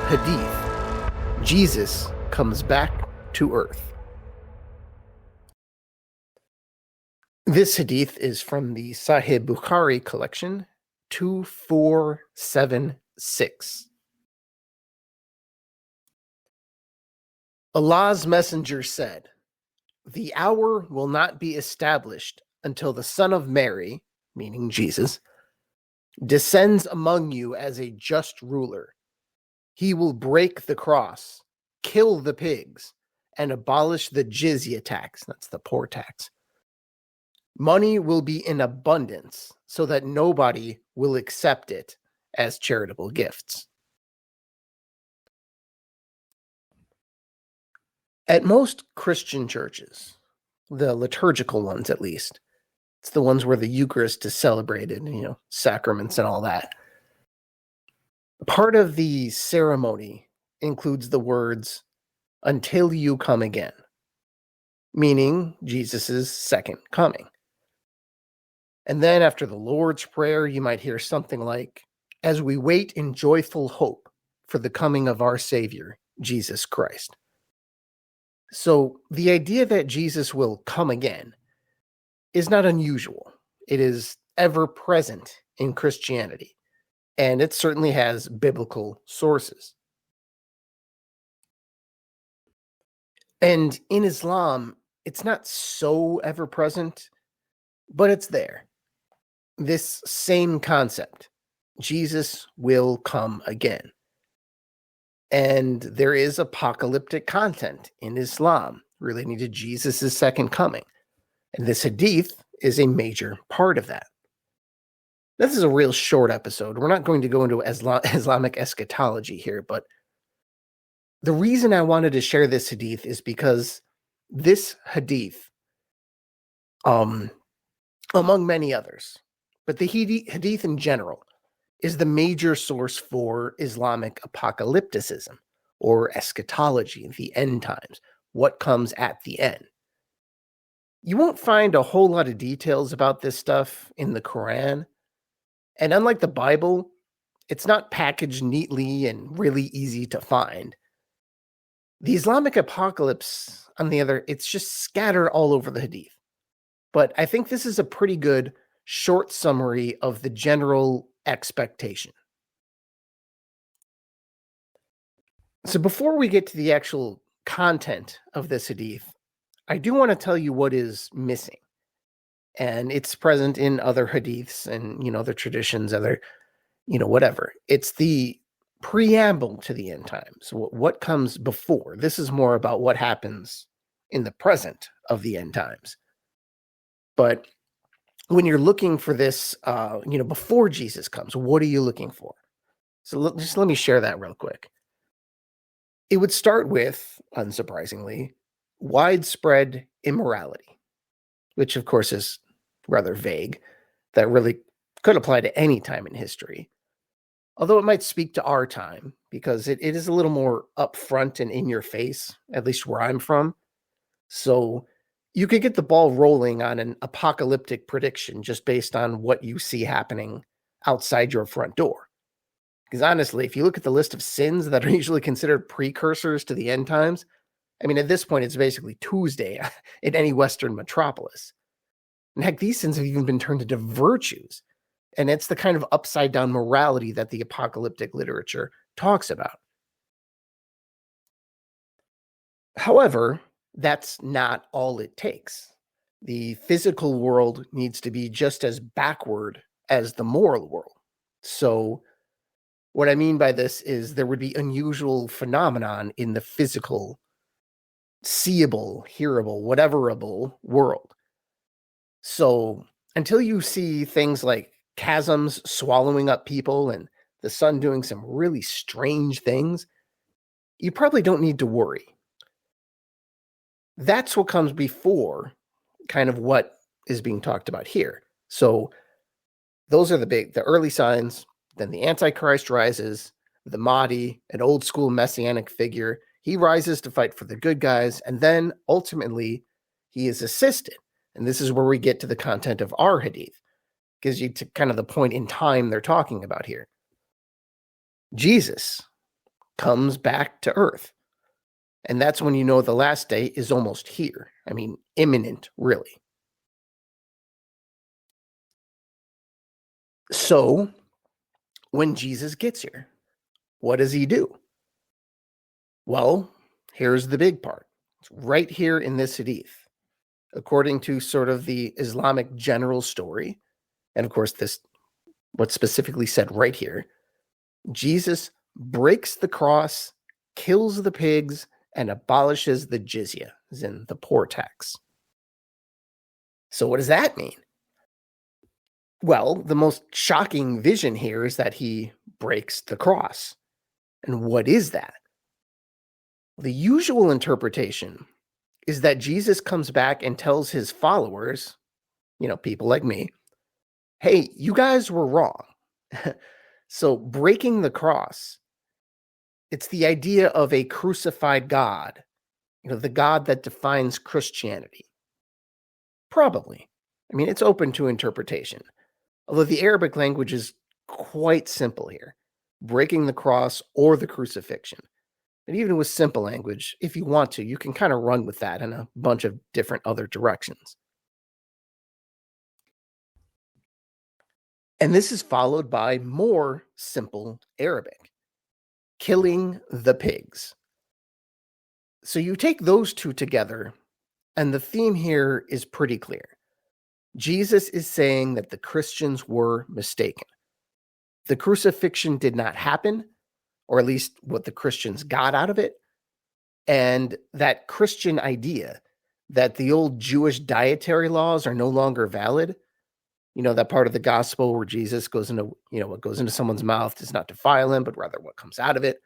Hadith. Jesus comes back to earth. This hadith is from the Sahih Bukhari collection 2476. Allah's messenger said, "The hour will not be established until the Son of Mary," meaning Jesus, "descends among you as a just ruler. He will break the cross, kill the pigs, and abolish the Jizya tax," that's the poor tax. "Money will be in abundance so that nobody will accept it as charitable gifts." At most Christian churches, the liturgical ones at least, it's the ones where the Eucharist is celebrated, sacraments and all that. Part of the ceremony includes the words, "until you come again," meaning Jesus' second coming. And then after the Lord's Prayer, you might hear something like, "as we wait in joyful hope for the coming of our Savior, Jesus Christ." So the idea that Jesus will come again is not unusual. It is ever present in Christianity, and it certainly has biblical sources. And in Islam, it's not so ever present, but it's there. This same concept, Jesus will come again. And there is apocalyptic content in Islam relating to Jesus' second coming. And this hadith is a major part of that. This is a real short episode. We're not going to go into Islamic eschatology here, but the reason I wanted to share this hadith is because this hadith, among many others, but the hadith in general, is the major source for Islamic apocalypticism, or eschatology, the end times, what comes at the end. You won't find a whole lot of details about this stuff in the Quran, and unlike the Bible, it's not packaged neatly and really easy to find. The Islamic apocalypse, on the other, it's just scattered all over the hadith. But I think this is a pretty good short summary of the general expectation. So before we get to the actual content of this hadith, I do want to tell you what is missing. And it's present in other hadiths and, other traditions, other, whatever. It's the preamble to the end times. What comes before? This is more about what happens in the present of the end times. But when you're looking for this, before Jesus comes, what are you looking for? So just let me share that real quick. It would start with, unsurprisingly, widespread immorality, which of course is rather vague. That really could apply to any time in history. Although it might speak to our time, because it is a little more upfront and in your face, at least where I'm from. So you could get the ball rolling on an apocalyptic prediction just based on what you see happening outside your front door. Because honestly, if you look at the list of sins that are usually considered precursors to the end times, at this point, it's basically Tuesday in any Western metropolis. And heck, these sins have even been turned into virtues. And it's the kind of upside down morality that the apocalyptic literature talks about. However, that's not all it takes. The physical world needs to be just as backward as the moral world. So what I mean by this is there would be unusual phenomenon in the physical, seeable, hearable, whateverable world. So until you see things like chasms swallowing up people and the sun doing some really strange things, you probably don't need to worry. That's what comes before kind of what is being talked about here. So those are the early signs. Then the Antichrist rises, the Mahdi, an old school messianic figure. He rises to fight for the good guys. And then ultimately he is assisted. And this is where we get to the content of our hadith. Gives you to kind of the point in time they're talking about here. Jesus comes back to earth. And that's when you know the last day is almost here. I mean, imminent, really. So, when Jesus gets here, what does he do? Well, here's the big part. It's right here in this hadith. According to sort of the Islamic general story, and of course, this what's specifically said right here, Jesus breaks the cross, kills the pigs, and abolishes the jizya, as in the poor tax. So what does that mean? Well, the most shocking vision here is that he breaks the cross. And what is that? The usual interpretation is that Jesus comes back and tells his followers, people like me, hey, you guys were wrong. So breaking the cross, it's the idea of a crucified God, the God that defines Christianity. Probably. I mean, it's open to interpretation. Although the Arabic language is quite simple here, breaking the cross or the crucifixion. And even with simple language, if you want to, you can kind of run with that in a bunch of different other directions. And this is followed by more simple Arabic, killing the pigs. So you take those two together, and the theme here is pretty clear. Jesus is saying that the Christians were mistaken. The crucifixion did not happen, or at least what the Christians got out of it. And that Christian idea that the old Jewish dietary laws are no longer valid, that part of the gospel where Jesus goes into, what goes into someone's mouth does not defile him, but rather what comes out of it.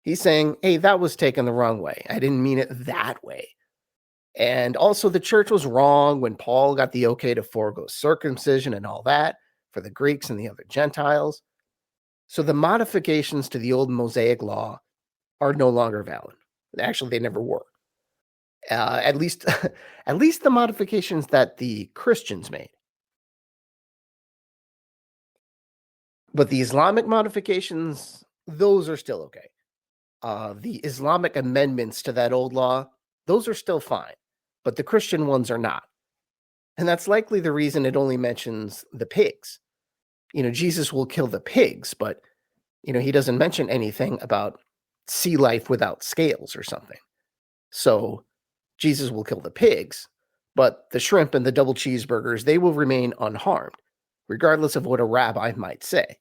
He's saying, hey, that was taken the wrong way. I didn't mean it that way. And also the church was wrong when Paul got the okay to forego circumcision and all that for the Greeks and the other Gentiles. So the modifications to the old Mosaic law are no longer valid. Actually, they never were. At least the modifications that the Christians made. But the Islamic modifications, those are still okay. The Islamic amendments to that old law, those are still fine. But the Christian ones are not. And that's likely the reason it only mentions the pigs. Jesus will kill the pigs, but, he doesn't mention anything about sea life without scales or something. So Jesus will kill the pigs, but the shrimp and the double cheeseburgers, they will remain unharmed, regardless of what a rabbi might say.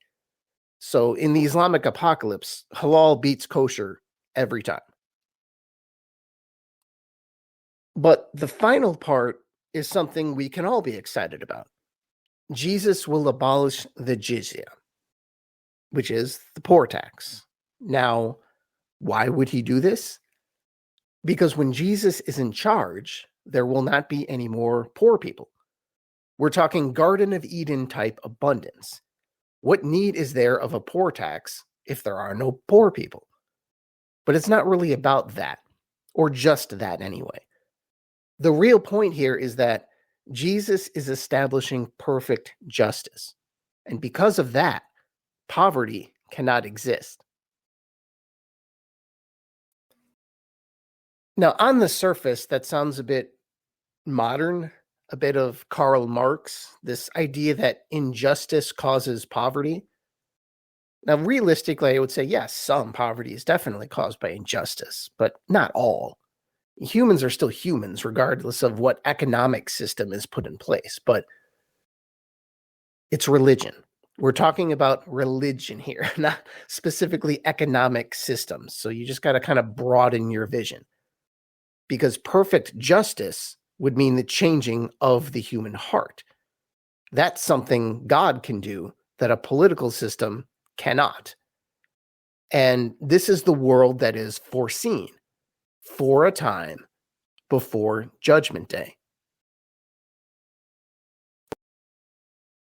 So in the Islamic apocalypse, halal beats kosher every time. But the final part is something we can all be excited about. Jesus will abolish the jizya, which is the poor tax. Now, why would he do this? Because when Jesus is in charge, there will not be any more poor people. We're talking Garden of Eden type abundance. What need is there of a poor tax if there are no poor people? But it's not really about that, or just that anyway. The real point here is that Jesus is establishing perfect justice. And because of that, poverty cannot exist. Now, on the surface, that sounds a bit modern, a bit of Karl Marx, this idea that injustice causes poverty. Now, realistically, I would say, yes, some poverty is definitely caused by injustice, but not all. Humans are still humans, regardless of what economic system is put in place, but it's religion. We're talking about religion here, not specifically economic systems. So you just got to kind of broaden your vision. Because perfect justice would mean the changing of the human heart. That's something God can do that a political system cannot. And this is the world that is foreseen for a time before Judgment Day.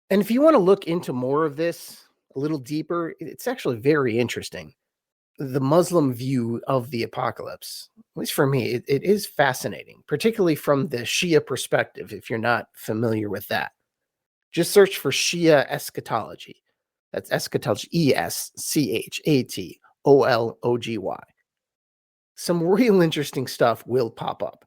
And if you want to look into more of this a little deeper, it's actually very interesting. The Muslim view of the apocalypse, at least for me, it is fascinating, particularly from the Shia perspective, if you're not familiar with that. Just search for Shia eschatology. That's eschatology, ESCHATOLOGY. O-L-O-G-Y. Some real interesting stuff will pop up,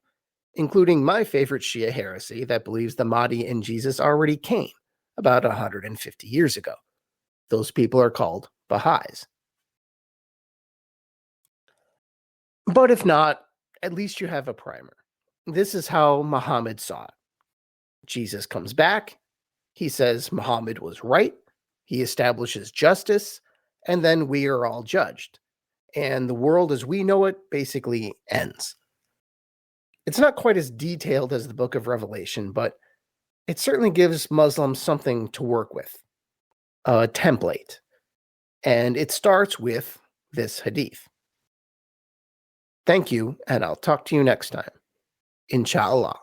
including my favorite Shia heresy that believes the Mahdi and Jesus already came about 150 years ago. Those people are called Baha'is. But if not, at least you have a primer. This is how Muhammad saw it. Jesus comes back. He says Muhammad was right. He establishes justice. And then we are all judged. And the world as we know it basically ends. It's not quite as detailed as the book of Revelation, but it certainly gives Muslims something to work with, a template. And it starts with this hadith. Thank you, and I'll talk to you next time. Inshallah.